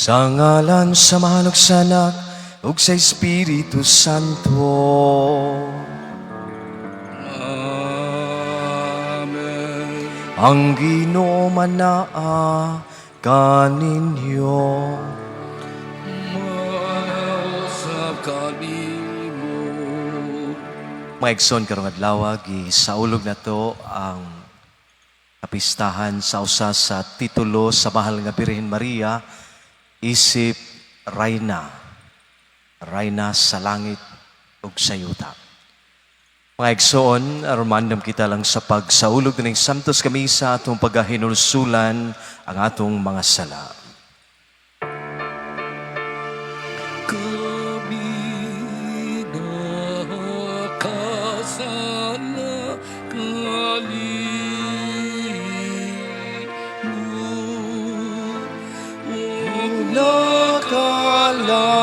Sa ngalan sa Mahal ug sa Anak ug sa Espiritu Santo. Amen. Ang Ginoo manaa kaninyo. Mausap kanimo. Maigsoon karong adlaw gisaulog na to ang kapistahan sa usa sa titulo sa Mahal nga Birhen Maria isip Rayna sa langit ug sa yuta. Mga igsoon, arumandam kita lang sa pagsaulog ng Santos Kamisa atong paghahinulsulan ang atong mga sala. Kami nakasala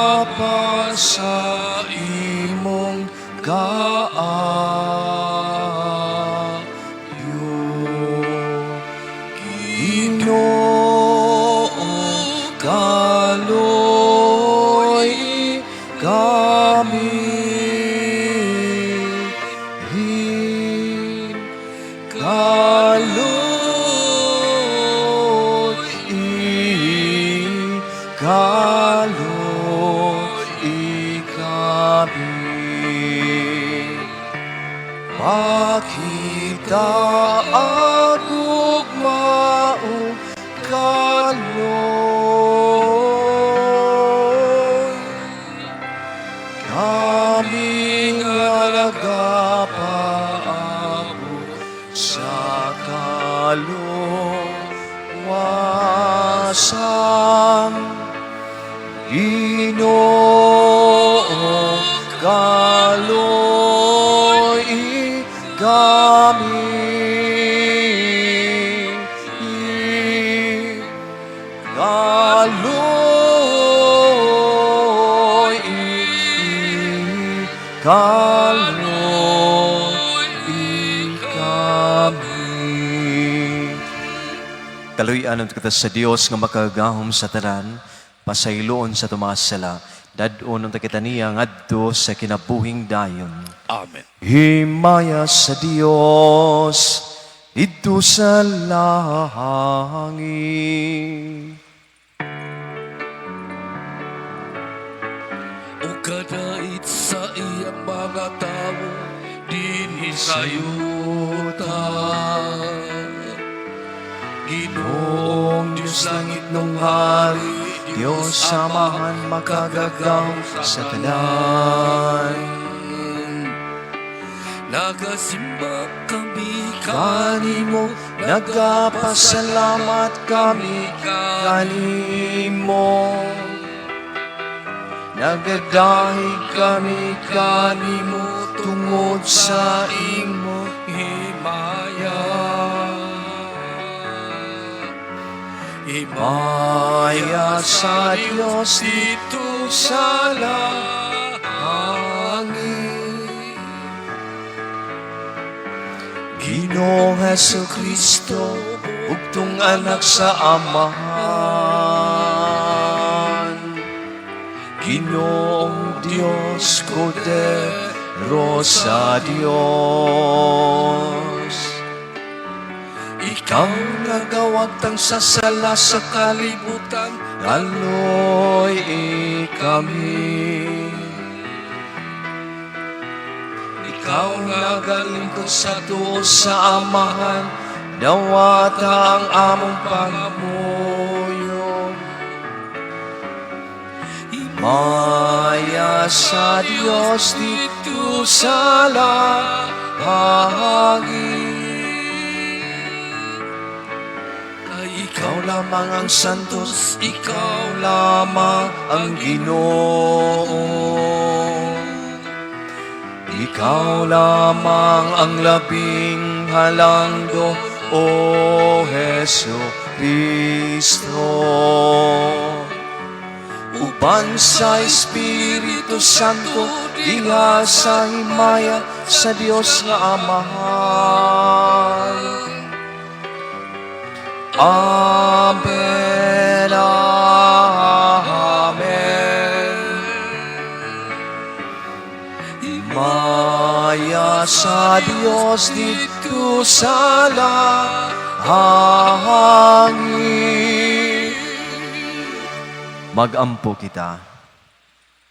Nakalapas sa imong kaayo, Ginoo, kaloy kami, Pakita agug maong kaloy, kami nga nagapaabot sa kaluwasan. Ginoo, kaloy kami, kaloy kami. Kaluy-anon kita sa Dios nga makagahom sa tanan, pasayloon sa tumaas sala, dadon ang kita niya ngadto sa kinabuhing dayon. Amen. Himaya sa Dios dito sa langit. O kadait sa iyang mga tao dinhi sa yuta. Ginoong Diyos langit nung hari, Diyos samahan makagagaw sa tanan. Nagasimba kami Kanimo, nagapasalamat kami kanimo. Nagadahig kami kanimo tungod sa imo himaya. Himaya sa Diyos dito sa langit. Ginoong Hesukristo, ugtong anak sa Amahan. Ginoong Diyos, Kordero sa Diyos. Ikaw nagawagtang sa sala sa kalibutan, kaloy kami. Ikaw nagalingkod sa tuo sa Amahan, dawata ang among pagmuyo. Maya sa Diyos dito sa langit. Ikaw lamang ang santos, ikaw lamang ang Ginoo. Ikaw lamang ang labing halangdo, O Hesukristo. Uban sa Espiritu Santo, diha sa himaya sa Dios nga Amahan. Amen. sa Dios dito sa langit. Magampo kita.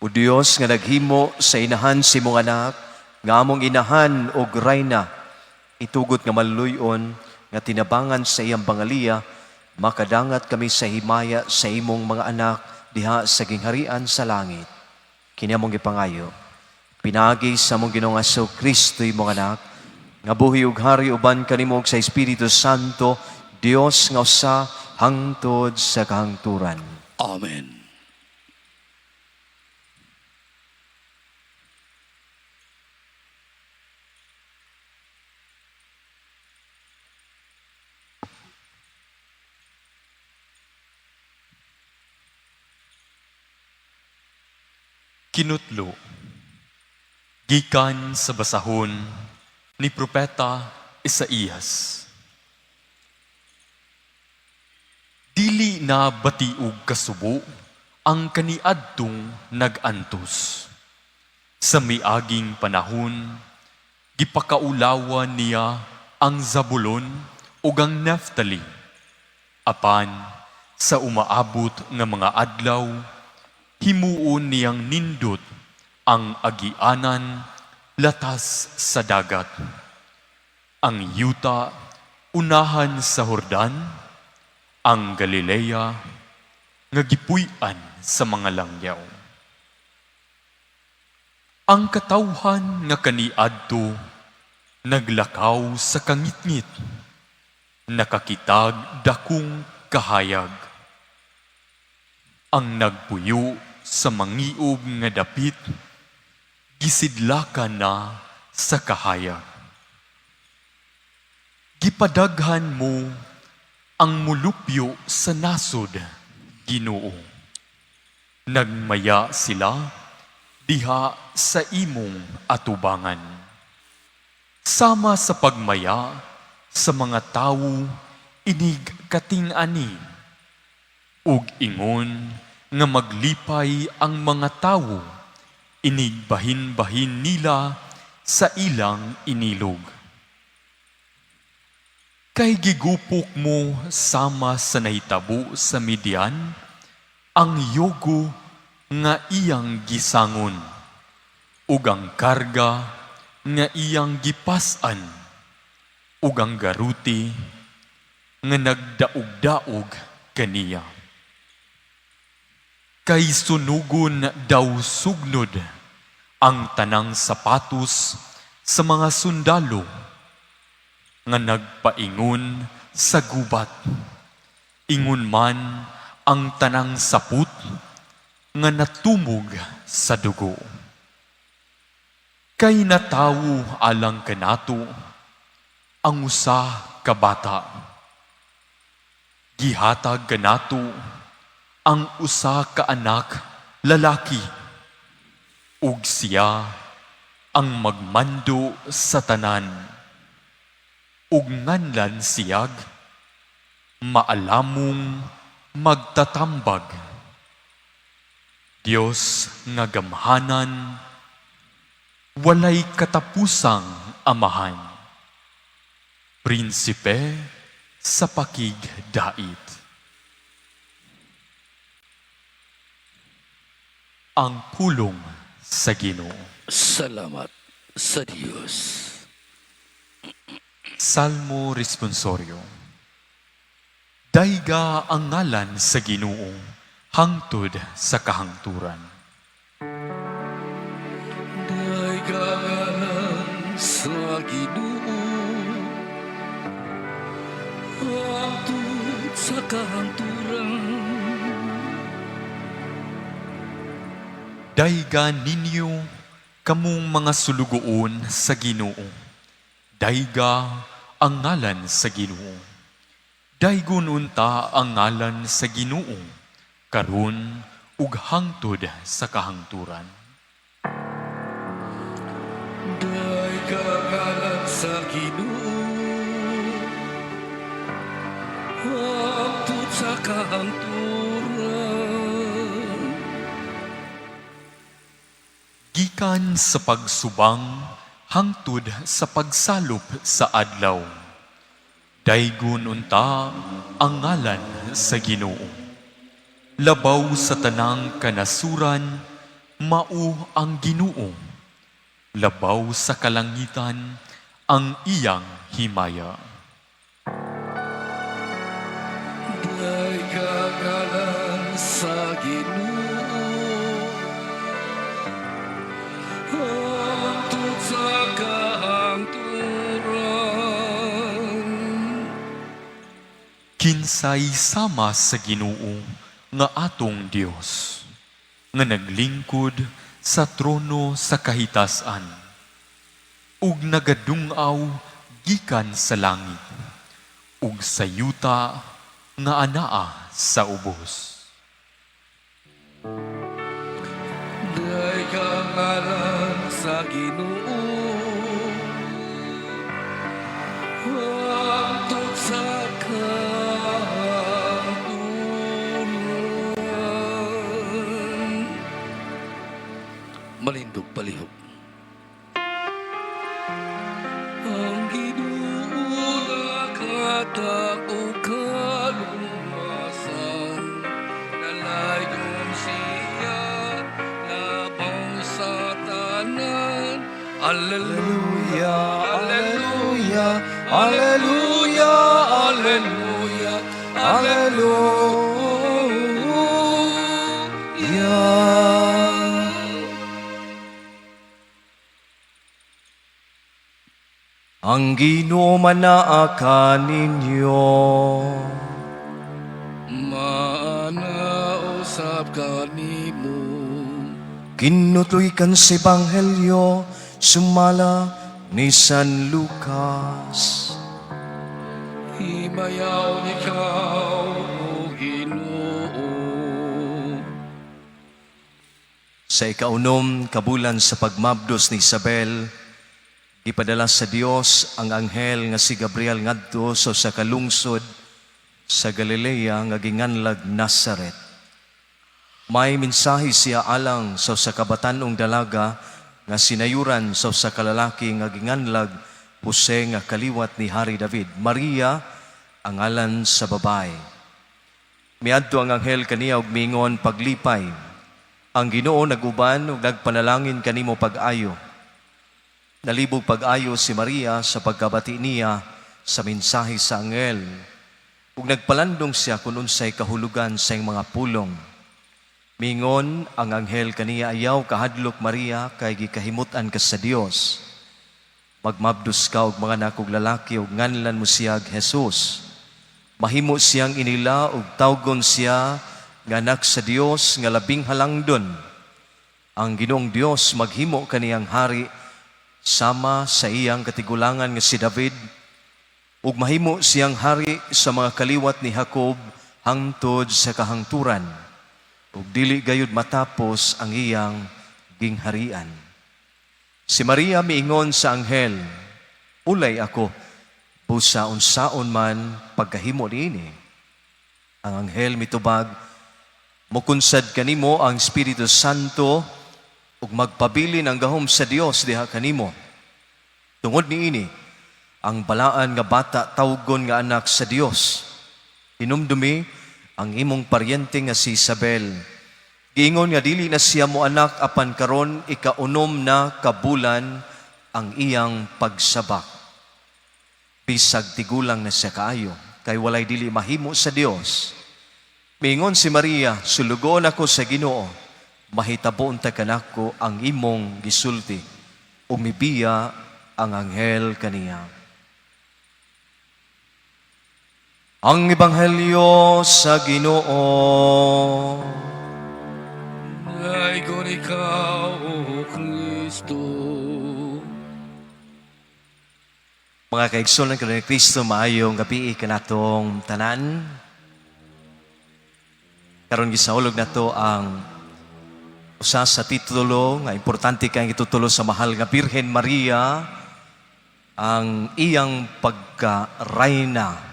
O Dios nga naghimo sa inahan si mong anak, nga among inahan og rayna, itugot nga maluyon, nga tinabangan sa iyang bangaliya, makadangat kami sa himaya sa imong mga anak, diha sa gingharian sa langit. Kini among gipangayo, pinagi sa among Ginoong Kristo imong anak, nga buhi ug hari uban kanimo ug sa Espiritu Santo, Dios nga usa hangtod sa kahangturan. Amen. Kinutlo, gikan sa basahon ni Propeta Isaías. Dili na batiog kasubo ang kaniadtong nag-antos. Sa miaging panahon, gipakaulawan niya ang Zabulon ug ang Naphtali. Apan, sa umaabot nga mga adlaw, himuon niyang nindot ang agianan latas sa dagat. Ang yuta unahan sa Jordan, ang Galilea nga gipuy-an sa mga langyaw. Ang katawhan nga kaniadto naglakaw sa kangitngit, nakakitag dakong kahayag. Ang nagpuyo sa mangiog nga dapit, gisidlakan na sa kahayag. Gipadaghan mo ang mulupyo sa nasod, Ginoo. Nagmaya sila diha sa imong atubangan. Sama sa pagmaya sa mga tawo, inig kating-ani, ug ingon nga maglipay ang mga tawo, inigbahin-bahin nila sa ilang inilog. Kay gigupok mo sama sa nahitabo sa Midian, ang yogo nga iyang gisangon, ug ang karga nga iyang gipas-an, ug ang garuti nga nagdaog-daog kaniya. Kay sunugon daw sugnod ang tanang sapatos sa mga sundalo nga nagpaingon sa gubat. Ingon man ang tanang saput nga natumog sa dugo. Kay natawo alang kanato ang usa ka bata. Gihatag kanato ang usa ka anak lalaki, ug siya ang magmando sa tanan, ug nganlan siyag maalamong magtatambag. Dios nga gamhanan, walay katapusang amahan, prinsipe sa pakigdait. Ang pulong sa Ginoo. Salamat sa Diyos. Salmo Responsorio. Dayga ang ngalan sa Ginoo, hangtod sa kahangturan. Daygalan sa Ginoo, hangtod sa kahangturan. Dayga ninyo kamong mga sulugoon sa Ginoo. Dayga ang ngalan sa Ginoo. Daygon unta ang ngalan sa Ginoo, karon ug hangtod sa kahangturan. Daygalan sa Ginoo, hangtod sa kahangturan. Gikan sa pagsubang hangtod sa pagsalop sa adlaw. Daygon unta ang ngalan sa Ginoo. Labaw sa tanang kanasuran, mao ang Ginoo. Labaw sa kalangitan, ang iyang himaya. Day kagalan sa Ginoo, hangtod sa kahangturan. Kinsay sama sa Ginoo nga atong Dios, nga naglingkod sa trono sa kahitasan, ug nagadungaw gikan sa langit, ug sa yuta nga anaa sa ubos. Day kagalan sa Ginoo, hangtod sa kahangturan. Malindog palihog. Ang Ginoo nakatao kalumasan, nalayon siya labang sa tanan. Alleluia, alleluia, alleluia, alleluia, alleluia. Ang Ginoo manaa ninyo. Maanausap ka nimo, Kinutoy kan sa Ebanghelyo, sumala ni San Lucas. himayaw ikaw, O Ginoo. Sa ikaunom kabulan sa pagmabdos ni Isabel, ipadala sa Dios ang anghel nga si Gabriel ngadto sa kalungsod sa Galilea nga ginganlag Nazaret. May mensahe siya alang sa kabatanong dalaga nga sinayuran sa kalalaki nga ginganlag Jose nga kaliwat ni Hari David. Maria ang ngalan sa babae. Miadto ang anghel kaniya og mingon paglipay. Ang Ginoo naguban ug nagpanalangin kanimo pag-ayo. Nalibog pag-ayo si Maria sa pagkabati niya sa mensahe sa anghel. Ug nagpalandong siya kung unsay kahulugan sa iyang mga pulong. Mingon ang anghel kaniya, ayaw kahadlok Maria kay gikahimutan ka sa Dios. Magmabdos ka og mga nakog lalaki ug nganlan mo siya Jesus. Mahimo siyang inila ug tawgon siya nga anak sa Dios nga labing halangdon. Ang Ginoong Dios maghimo kaniyang hari sama sa iyang katigulangan nga si David, ug mahimo siyang hari sa mga kaliwat ni Jacob hangtod sa kahangturan, ug dili gayud matapos ang iyang gingharian. Si Maria miingon sa anghel, ulay ako, busa unsaon man pagkahimo niini. Ang anghel mitubag, mukunsad kanimo ang Espiritu Santo ug magpabilin ang gahom sa Dios diha kanimo. Tungod niini, ang balaan nga bata tawgon nga anak sa Dios. Hinumdumi ang imong paryente nga si Isabel. Giingon nga dili na siya mo anak apan karon ikaunom na kabulan ang iyang pagsabak. Bisag tigulang na siya kaayo, kay walay dili mahimo sa Dios. Miingon si Maria, sulugon ako sa Ginoo, mahitabo unta kanako ang imong gisulti, umibiya ang anghel kaniya. Ang Ebanghelyo sa Ginoo. Daygon ikaw, O Kristo. Mga kaigsunan ko ni Kristo, maayong gabi kanatong tanan. Karon gisaulog na to ang usa sa titulo nga importante kay itutulo sa mahal nga Birhen Maria, ang iyang pagka-rayna.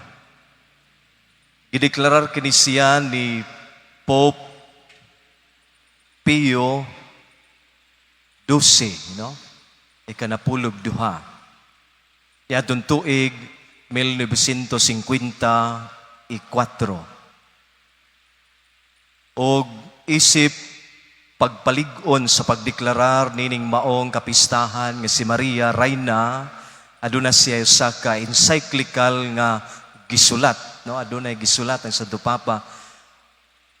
Gideklarar kini siya ni Pope Pio XII, no? ikanapulog duha. Yadong tuig 1954. Og isip pagpalig-on sa pagdeklarar nining maong kapistahan nga si Maria Reyna, aduna siya usa ka encyclical nga gisulat, no? Adunay gisulat ang Santo Papa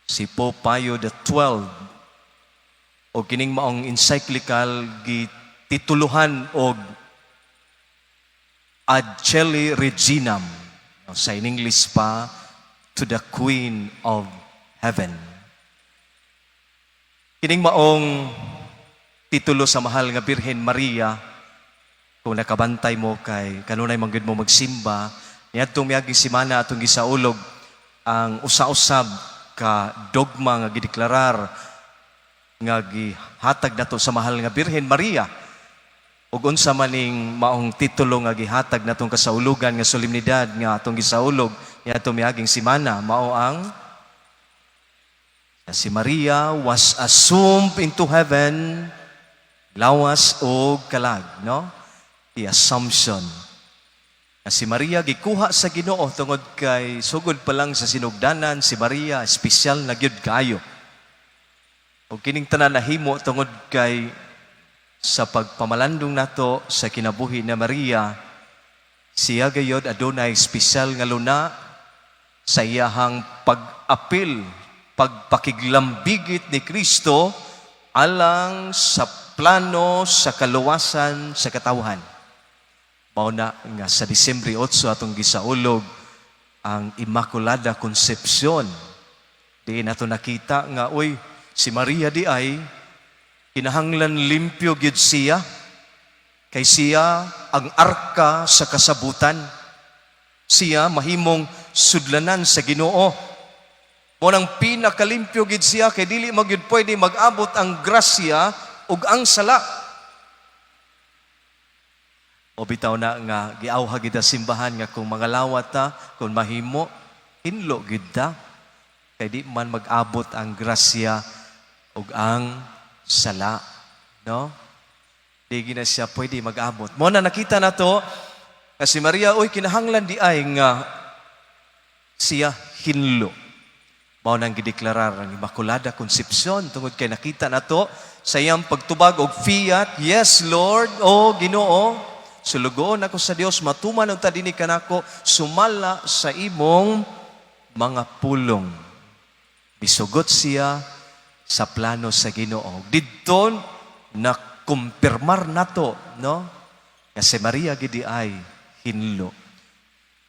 si Pope Pio XII. O kining maong encyclical gitituluhan og Ad Celi Reginam, no? Sa in English pa, to the Queen of Heaven. Kining maong titulo sa mahal nga Birhen Maria, kung nakabantay mo kay kanunay manggid mo magsimba, niadtong miaging simana atong gisaulog ang usa-usab ka dogma nga gideklarar nga gihatag nato sa mahal nga Birhen Maria. Ug unsa maning maong titulo nga gihatag natong kasaulugan nga solemnidad nga atong gisaulog niadtong miaging simana, mao ang si Maria was assumed into heaven, lawas o kalag, no? The Assumption. Na si Maria gikuha sa Ginoo tungod kay sugod pa lang sa sinugdanan si Maria espesyal na gyud kaayo. O kining tanan nahimo tungod kay sa pagpamalandong nato sa kinabuhi na Maria, siya gayod adunay espesyal nga luna sa iyahang pag-apil, pagpakiglambigit ni Kristo alang sa plano sa kaluwasan sa katawhan. Mao na nga sa Disyembre 8 atong gisaulog ang Immaculada Concepcion. Di nato nakita nga si Maria di ay kinahanglan limpyo gyud siya, kay siya ang arka sa kasabutan. Siya mahimong sudlanan sa Ginoo. Mo nang pinakalimpyo gid siya kay dili magyud pwede mag-abot ang grasya ug ang sala. O bitaw na nga giawha gid simbahan nga kung mga lawat ta, kung mahimo hinlo gid ta kay di man mag-abot ang grasya ug ang sala, no? Di gina siya pwede mag-abot. Mo na nakita nato kasi Maria kinahanglan di ay nga siya hinlo. Mao nang gideklarar ang Immaculada Concepcion tungod kay nakita nato sa iyang pagtubag og fiat, yes Lord, o Ginoo, sulugoon ako sa Dios, matuman unta dinhi kanako, sumala sa imong mga pulong. Bisugot siya sa plano sa Ginoo. Didto na kumpirmar nato, no? Kasi Maria gidi ay hinlo.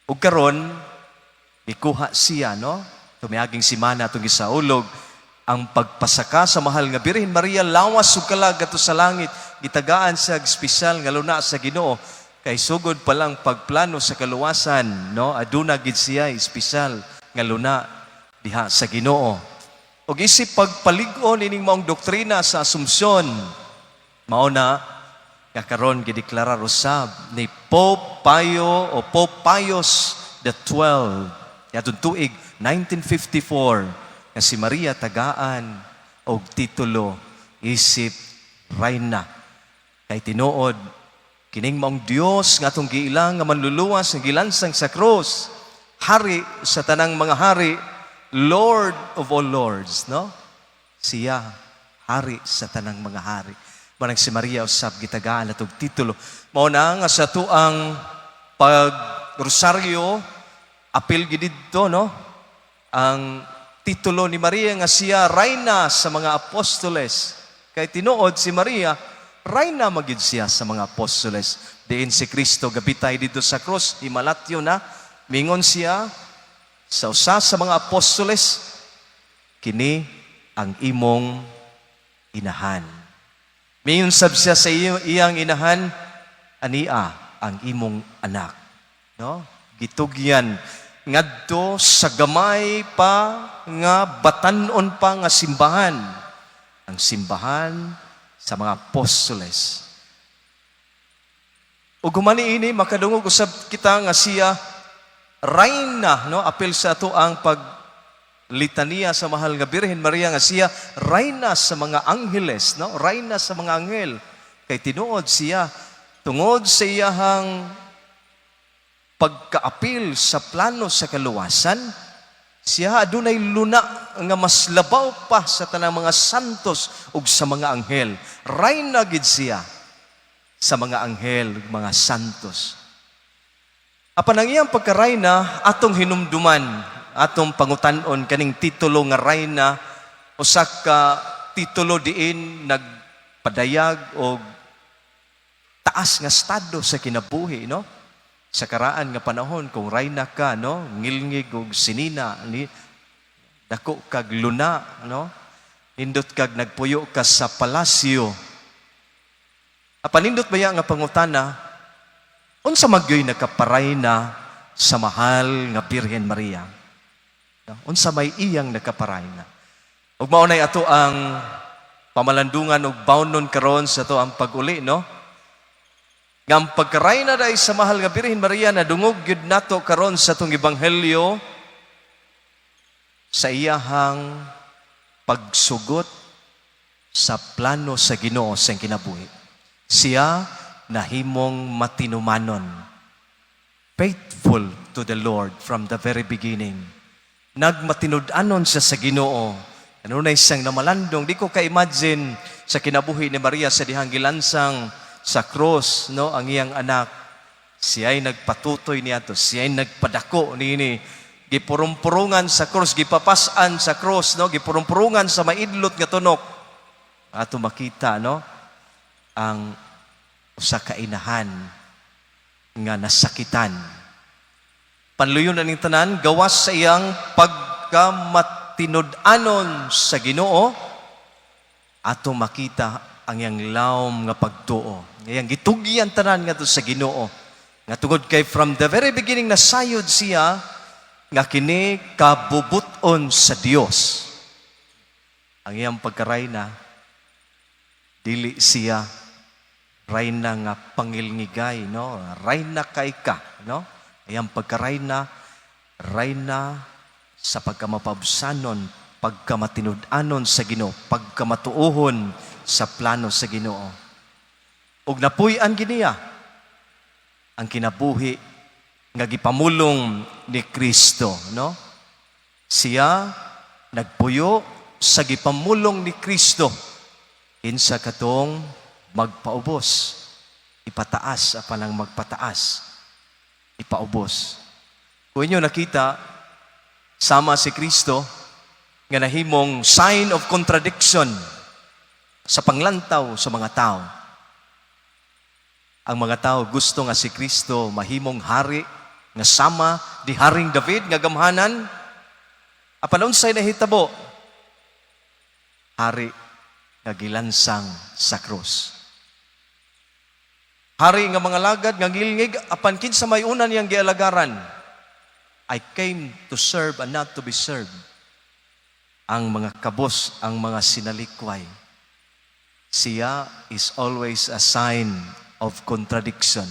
Ug karon ikuha siya, no? Tumiaging simana atong gisaulog ang pagpasaka sa mahal nga Birhen Maria, lawas ug kalag ato sa langit, gitagaan sa espesyal nga luna sa Ginoo kay sugod pa lang pagplano sa kaluwasan, no? Aduna gid siya espesyal nga luna diha sa Ginoo. Ug isip pagpalig-on ining maong doktrina sa Asumpsyon, mao na kakaron gideklarar usab ni Pope Pio o Pope Pius XII yadtong tuig 1954 nga si Maria tagaan og titulo isip Reyna. Kay tinuod kining maong Dios nga atong giilang nga manluluwas nga gilansang sa krus, hari sa tanang mga hari, Lord of all lords, no? Siya hari sa tanang mga hari. Manang si Maria usab gitagaan atong titulo. Mao na nga sa tuang pag-rosaryo apil gid didto, no? Ang titulo ni Maria nga siya Reyna sa mga apostoles. Kay tinuod si Maria, Reyna magid siya sa mga apostoles. Diin si Kristo gabitay dito sa krus, himalatyo na, mingon siya sa usa sa mga apostoles, kini ang imong inahan. Mingon sab siya sa iyang inahan, ania ang imong anak. No? Gitugyan ngadto sa gamay pa nga batan-on pa nga simbahan, ang simbahan sa mga apostoles. Ug humani ini makadungog usab kita nga siya Reyna, no? Apil sa ato ang paglitania sa mahal nga Birhen Maria nga siya Reyna sa mga angheles, no? Reyna sa mga anghel. Kay tinuod siya tungod sa iyahang pagkaapil sa plano sa kaluwasan, siya adunay luna nga mas labaw pa sa tanang mga santos ug sa mga anghel. Rayna gid siya sa mga anghel ug mga santos. Apan ang iyang pagkarayna atong hinumduman, atong pangutan-on kaning titulo nga rayna, usa ka titulo diin nagpadayag og taas nga estado sa kinabuhi, no? Sa karaan nga panahon kung rayna ka, no, ngilngig og sinina ni dako kag luna, no, hindot kag nagpuyo ka sa palasyo. Apan nindot baya nga pangutana, unsa magyoy nakaparayna sa mahal nga Birhen Maria? No? Unsa may iyang nakaparayna? Ug mao nay ato ang pamalandungan ug bawnon karon sa ato ang pag-uli, no? Ngam pagkarayna day sa mahal nga Birhen Maria na dungog gyud nato karon sa atong ebanghelyo sa iyahang pagsugot sa plano sa Ginoo sa kinabuhi. Siya nahimong matinumanon, faithful to the Lord from the very beginning. Nagmatinud-anon siya sa Ginoo. Ano na isang namalandong, di ko ka-imagine sa kinabuhi ni Maria sa dihang gilansang sa cross, no, ang iyang anak. Siya'y nagpatutoy niyato, siya'y nagpadako nini. Gipurong-purungan sa cross, gipapasan sa cross, no, gipurong-purungan sa maidlot nga tunok. Ato makita, no, ang usa ka inahan nga nasakitan. Panluyon na ning tanan gawas sa iyang pagkamatinud-anon sa Ginoo, ato makita ang iyang lawom nga pagtuo. Ngayang gitugyan tanan nga to sa Ginoo. Nga tungod kay from the very beginning nasayod siya nga kini kabubuton sa Dios. Ang iyang pagkarayna dili siya rayna nga pangilngigay, no? Rayna kay ka, no? Iyang pagkarayna rayna sa pagkamapabsanon, pagkamatinud-anon sa Ginoo, pagkamatuohon sa plano sa Ginoo. Ug napuy-an giniya ang kinabuhi nga gipamulong ni Kristo, no? Siya nagpuyo sa gipamulong ni Kristo kinsa katong magpaubos, ipataas apan ang magpataas, ipaubos. Kung inyo nakita, sama si Kristo nga nahimong sign of contradiction sa panglantaw sa mga tao. Ang mga tao gusto nga si Kristo mahimong hari nga sama di Haring David nga gamhanan. Apan unsay nahitabo? Hari nga gilansang sa krus. Hari nga mga lagad nga ngilngig apan kinsa may una niyang gialagaran. I came to serve and not to be served. Ang mga kabos, ang mga sinalikway. Siya is always a sign of contradiction.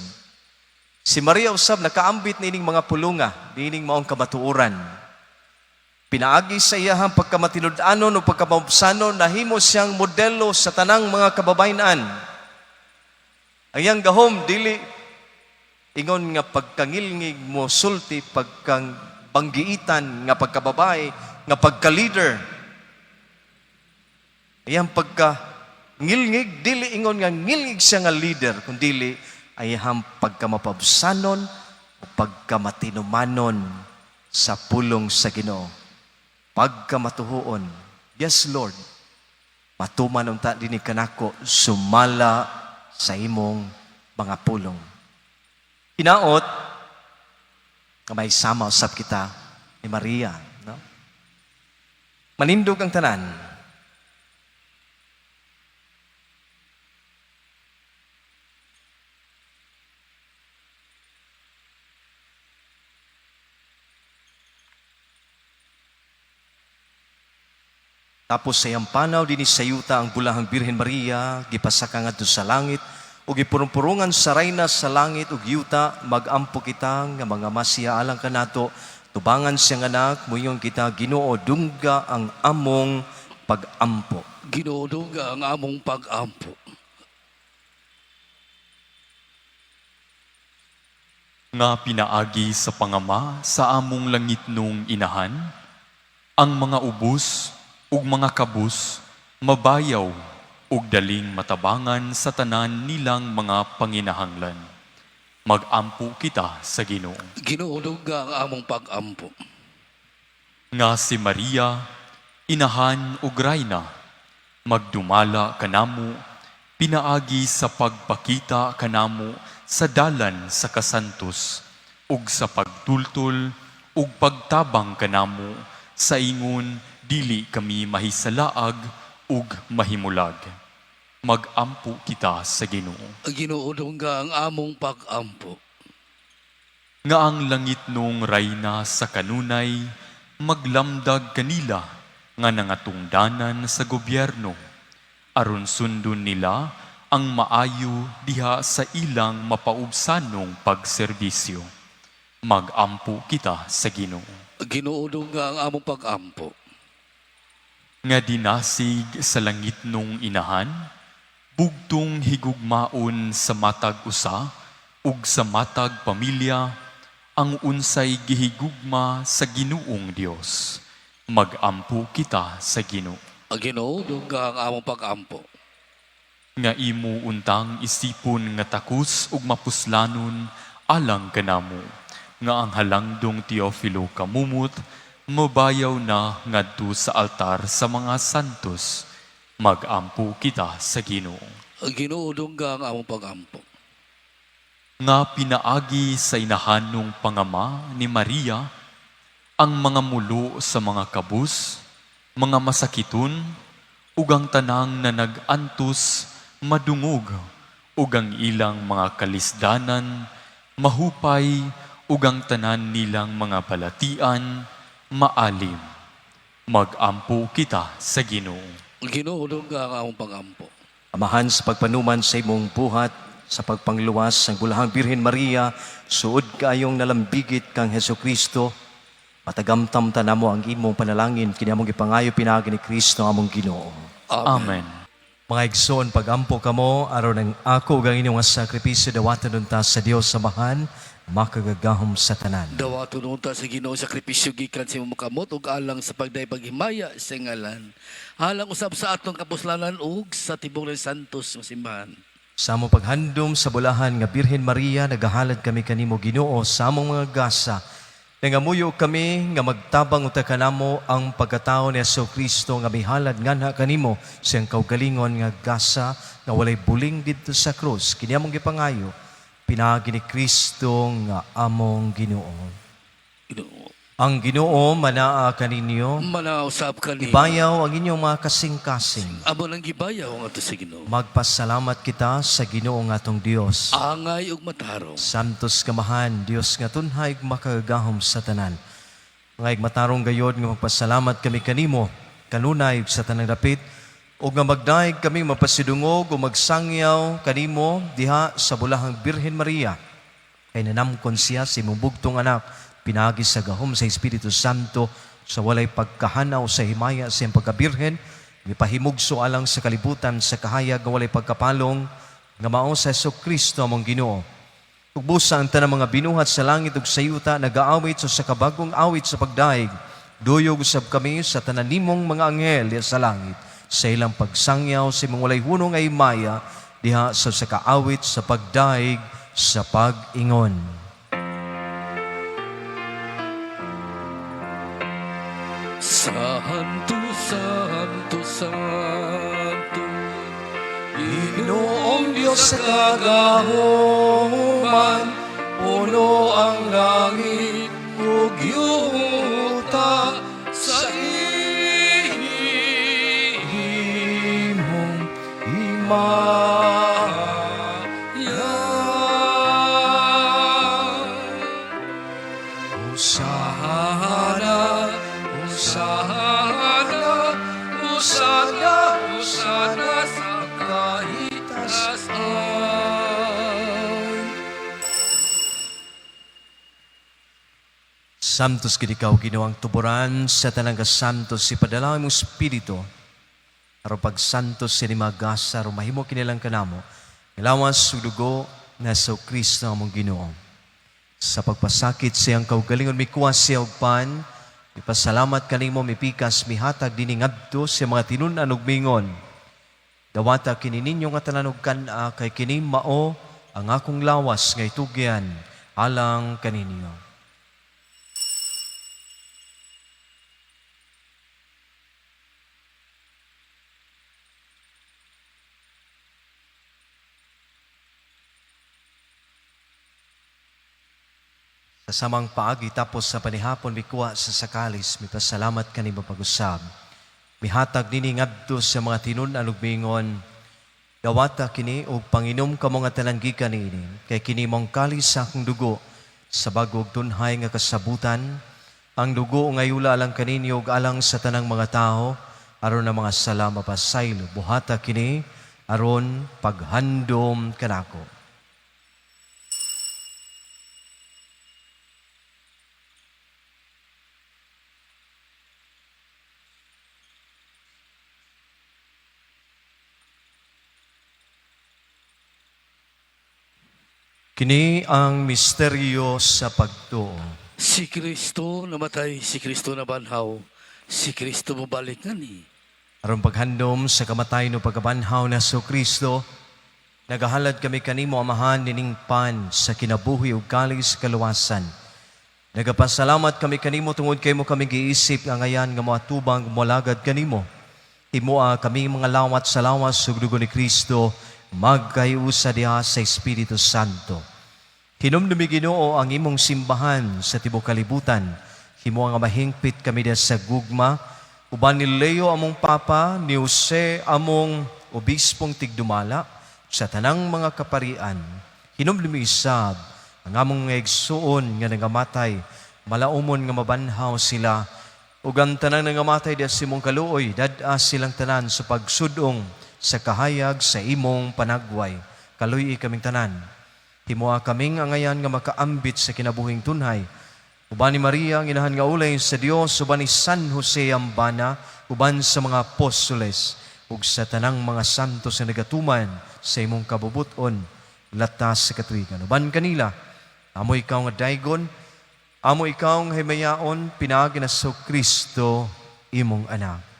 Si Maria usab nakaambit nining mga pulunga, nining maong kamatuoran. Pinaagi sa iyahang pagkamatinud-anon o pagkamabsanon, nahimo siyang modelo sa tanang mga kababayan. Ang iyang gahom, dili ingon nga pagkangilngig mo sulti, pagkang banggiitan nga pagkababae, nga pagka-leader. Iyang pagka-ngilngig, dili ingon nga ngilngig siya nga leader, kundi ayahang pagkamapabsanon o pagkamatinumanon sa pulong sa Ginoo. Pagkamatuhuon, yes Lord, matuman unta dinig kanako, sumala sa imong mga pulong. Hinaot, nga may sama usab kita ni Maria, no? Manindog ang tanan. Tapos sa iyang panaw, dinis sa yuta ang bulahang Birhen Maria, gipasaka ngadto sa langit, o gipurong-purungan sa rayna sa langit, ug yuta, mag-ampo kita, nga mga masya alang kanato, tubangan siyang anak, muyon kita, Ginoo, dungga ang among pag-ampo. Ginoo, dungga ang among pag-ampo. nga pinaagi sa pangama sa among langit nung inahan, ang mga ubos ug mga kabus, mabayaw ug daling matabangan sa tanan nilang mga panginahanglan. Magampo kita sa Ginoo. Ginoo duga ang among pag-ampo. Nga si Maria, inahan ug rayna, magdumala kanamo, pinaagi sa pagpakita kanamo sa dalan sa kasantos, ug sa pagtultol ug pagtabang kanamo, sa ingon dili kami mahisalaag ug mahimulag. Magampo kita sa Ginoo. Ginoo duga ang among pag-ampo. Nga ang langit nung rayna sa kanunay, maglamdag kanila nga nangatungdanan sa gobyerno, aron sundon nila ang maayo diha sa ilang mapaubsanong pagserbisyo. Magampo kita sa Ginoo. Ginoo duga ang among pag-ampo. Nga dinasig sa langit nung inahan, bugtong higugmaon sa matag usa ug sa matag pamilya, ang unsay gihigugma sa Ginoong Dios. Magampo kita sa Ginoo. Ginoo duga ang among pag-ampo. Nga imo untang isipon nga takus ug mapuslanon alang kanamo, nga ang halangdong Teofilo kamumot, mabayaw na ngadto sa altar sa mga santos. Magampo kita sa Ginoo. Ginoo duga ang among pag-ampo. Nga pinaagi sa inahanong pangama ni Maria, ang mga mulo sa mga kabus, mga masakiton, ug ang tanang na nag-antos, madungog, ug ang ilang mga kalisdanan, mahupay, ug ang tanan nilang mga balatian, maalim. Magampo kita sa Ginoo. Ginoo duga ang among pag-ampo. Amahan sa pagpanuman sa imong buhat, sa pagpangluwas ng Bulahang Birhen Maria, suod kayong nalambigit kang Heso Kristo, patagamtam tanamo ang imong panalangin, kini among ipangayo pinaagi ni Kristo among Ginoo. Amen. Mga igsoon, pagampo kamo, aron ang ako ug ang inyong sakripisyo dawatan unta sa Dios samahan, makagagahom sa tanan. Dawaton unta sa Ginoo sakripisyo gikan sa imong makamot ug alang sa pagday paghimaya sa ngalan. Halang usab sa atong kapuslanan ug sa tibok ng santos nga simbahan. Sa among paghandom sa bulahan nga Birhen Maria, nagahalad kami kanimo Ginoo sa among mga gasa. Nangamuyo kami nga magtabang uta kanamo ang pagkatao ni Hesus Kristo nga mihalad nganha kanimo siyang kaugalingon nga gasa nga walay buling didto sa krus. Kini among gipangayo, pinaagi ni Kristo nga among Ginoo. Ginoo. Ang Ginoo manaa kaninyo, Manausap kani. ibayaw ang inyong mga kasing-kasing. Amo nang gibayaw ang ato sa Ginoo. Magpasalamat kita sa Ginoo nga atong Dios. Angay ug matarong. Santos kamahan, Dios nga tunhay ug makagahom sa tanan. Mga igmatarong gayod nga magpasalamat kami kanimo, kanunay ug sa tanang dapit, ug nga magdaig kami mapasidungog o magsangyaw kanimo diha sa Bulahang Birhen Maria. Kay nanamkon siya si imong bugtong anak, pinagi sa gahom sa Espiritu Santo, sa walay pagkahanaw sa himaya sa iyang pagkabirhen, mipahimugso alang sa kalibutan sa kahayag nga walay pagkapalong, nga mao sa Hesus Kristo among Ginoo. Ug busa ang tanang mga binuhat sa langit ug sa yuta, nagaawit sa kabagong awit sa pagdaig. Duyog usab kami sa tanan nimong mga anghel diha sa langit, sa ilang pagsangyaw sa imong walay hunong nga himaya, diha sa kaawit sa pagdaig sa pag-ingon. Santo, Santo, Santo, Ginoong Diyos sa kagahuman, puno ang langit ug yuta sa imong himayan. Hosana, Hosana, Hosana, Hosana sa kahitasan. Santos gid ikaw Ginoong tuburan sa tanang santos si padala imong espiritu. Aron pag santos sa magasa aron mahimo kinilang kanamo. Ilawas ug dugo na sa Kristo among Ginoo. Sa pagpasakit siyang kaugalingon, mikuwas siya og pan, ipasalamat kanimo, mipikas, mihatag dining adto sa mga tinunan ug mingon. Dawata kini ninyo nga tanan og kan-a, kay kini mao ang akong lawas nga itugyan alang kaninyo. Sa samang paagi tapos sa panihapon mikuha sa sakalis, mipasalamat kanimo pag-usab. Mihatag nini ngadto sa mga tinunan ug mingon, dawata kini og panginom kamo nga tanan gikan niini, kay kini mong kalis sa akong dugo sa bagog tunhay nga kasabutan, ang dugo nga yula alang kaninyo ug alang sa tanang mga tao aron na mga sala mapasaylo. Buhata kini aron paghandom kanako. Kini ang misteryo sa pagtuo. Si Kristo namatay, si Kristo nabanhaw, si Kristo mabalik nga ni. Aron paghandom sa kamatay no pagkabanhaw na so Kristo, nagahalad kami kanimo amahan nining pan sa kinabuhi ug kalis kaluwasan. Nagapasalamat kami kanimo tungod kay mo kami giisip nga ngayan nga moatubang molagad kanimo. Himoa kami mga lawat sa lawas ug dugo ni Kristo magkayusa diha sa Espiritu Santo. Hinumdumi Ginoo ang imong simbahan sa tibuok kalibutan. Himo nga mahingpit kami diha sa gugma. Uban ni Leo among Papa, ni Jose among obispong tigdumala sa tanang mga kaparian. Hinumdumi isab ang among igsuon nga nangamatay, malaumon nga mabanhaw sila. Ug ang tanang nangamatay diha sa imong kaluoy, dad-a silang tanan sa pagsudong sa kahayag sa imong panagway. Kaluy kaming tanan. Himoa kaming angayan nga makaambit sa kinabuhing tunhay. Uban ni Maria, ang inahan nga ulay sa Dios, uban ni San Jose ang bana, uban sa mga apostoles, ug sa tanang mga santos na nagatuman sa imong kabubuton, latas sa katuigan. Uban kanila, amo ikaw nga daygon, amo ikaw nga himayaon, pinaagi na sa Kristo, imong anak.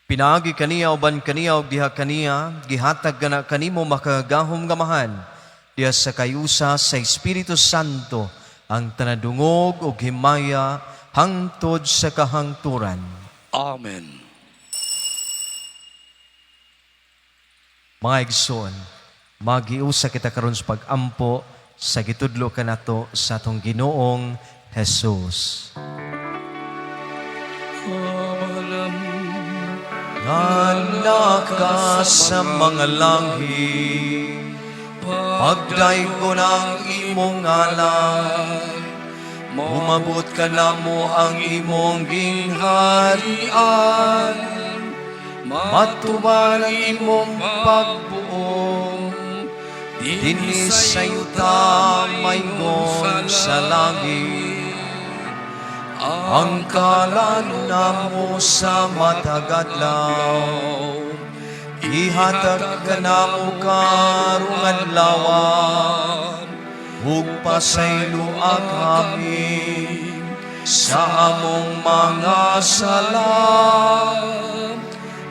Pinaagi kaniya uban kaniya ug diha kaniya gihatag kana kanimo makagahom gamahan diha sa kayusa sa Espiritu Santo ang tanadungog ug himaya hangtod sa kahangturan. Amen. Mga igsoon, magiusa kita karon sa pag-ampo sa gitudlo kanato sa atong Ginoong Jesus. Anak ka sa mga langit, pagdaygon ang imong ngalan, umabot ka na mo ang imong gingharian, matuman ang imong pagbuo, dinis sa yuta maygon sa langit. Ang kalan na mo sa matagadlaw, ihatag ka na mo karong adlawan, ug pasaylo kami sa among mga sala.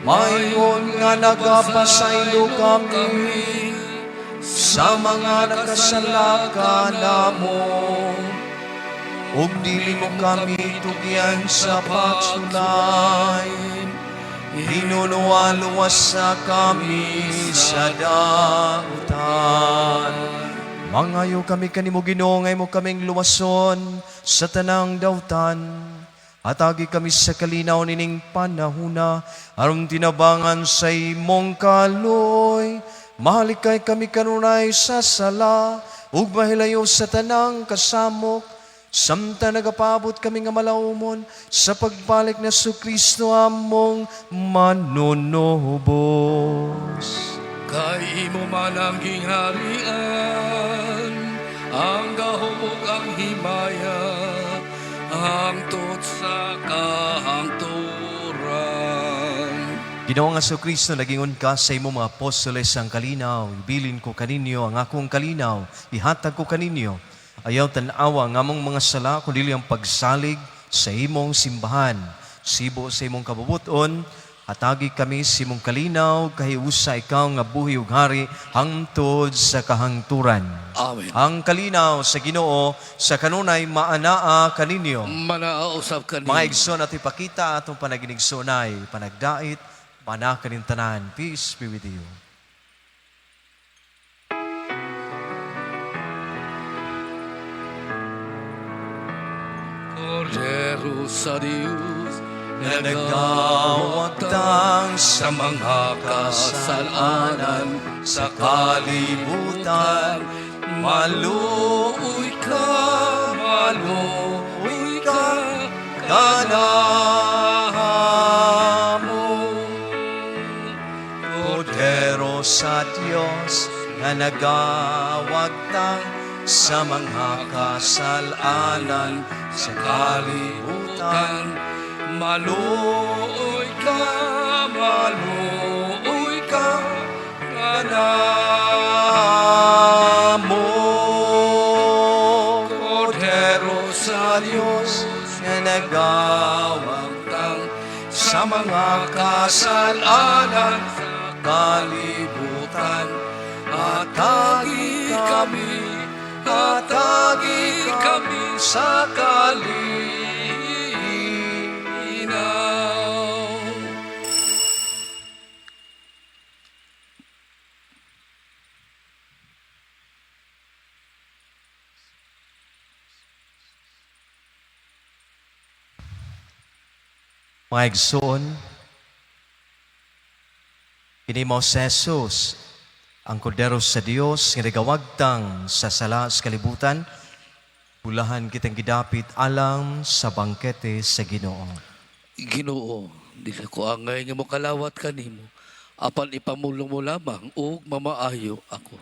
Mayon nga nagapasaylo kami sa mga nakasala ka namo. ug dili mo kami tugyan sa pagsulay, hinunuwa-luwas sa kami sa dautan. Mangayo kami kanimo Ginoo, ngay mo kaming luwason sa tanang dautan. Atagi kami sa kalinaw nining panahuna, aron tinabangan sa imong kaloy. Mahalikay kami kanunay sa sala, ug mahilayo sa tanang kasamok. Samtang nagapabot kami nga malaumon sa pagbalik na su Kristo among manunubos. Kay imo man ang gingharian, ang gahubog ang himaya, hangtod sa kahangturan. Ginoong Kristo, nagingon ka sa imo mga apostoles ang kalinaw. Ibilin ko kaninyo ang akong kalinaw. Ihatag ko kaninyo. Ayaw tanawa ng among mga sala, kundi ang pagsalig sa imong simbahan. Sibo sa imong kabubuton, hatagi kami sa imong kalinaw, kahiusa ikaw nga buhi ug hari, hangtod sa kahangturan. Amen. Ang kalinaw sa Ginoo sa kanunay maanaa kaninyo. Manaausap ka Mga igsoon at ipakita atong panaginigsoonay, panagdait, panakanin tanan. Peace be with you. Cordero sa Diyos, Na nagawagtang sa mga kasalanan sa kalibutan, maluoy ka, kanamo. Cordero sa Diyos, na nagawagtang sa mga kasalanan sa kalibutan, maluoy ka, kanamo. Cordero sa Diyos, na nagawagtang sa mga kasalanan sa kalibutan, hatagi kami sa kalinaw. Mga igsoon, kini mao si Jesus, ang Kordero sa Dios nga nagawagtang sa sala sa kalibutan, bulahan kitang gidapit alam sa bangkete sa Ginoo. Ginoo, di ko angay nga mo kalawat kanimo, apan ipamulong mo lamang ug mamaayo ako.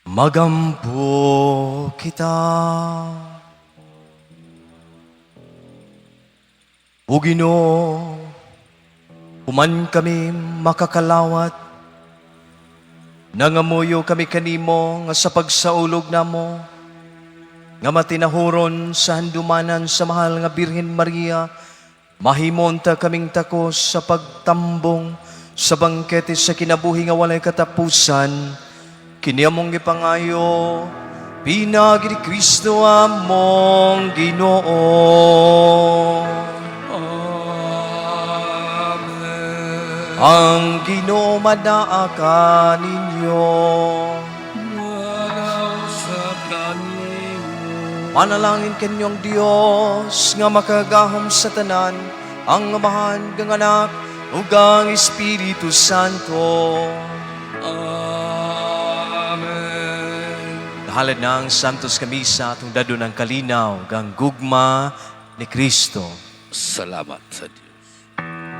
Magampo kita, o Ginoo, human kami makakalawat, nangamuyo kami kanimo nga sa pagsaulog namo, nga matinahuron sa handumanan sa mahal nga Birhen Maria, mahimonta kaming takos sa pagtambong sa bangkete sa kinabuhi nga walay katapusan, kiniamong gipangayo, pinagi ni Kristo among Ginoo. Ang Ginoo madaa ka ninyo. Panalangin kanyang Dios nga makagahom sa tanan, ang Amahan, ang Anak, ug ang Espiritu Santo. Amen. Dahalad na ang Santos Kamisa, atong dado ng kalinaw, gang gugma ni Kristo. Salamat sa Diyos.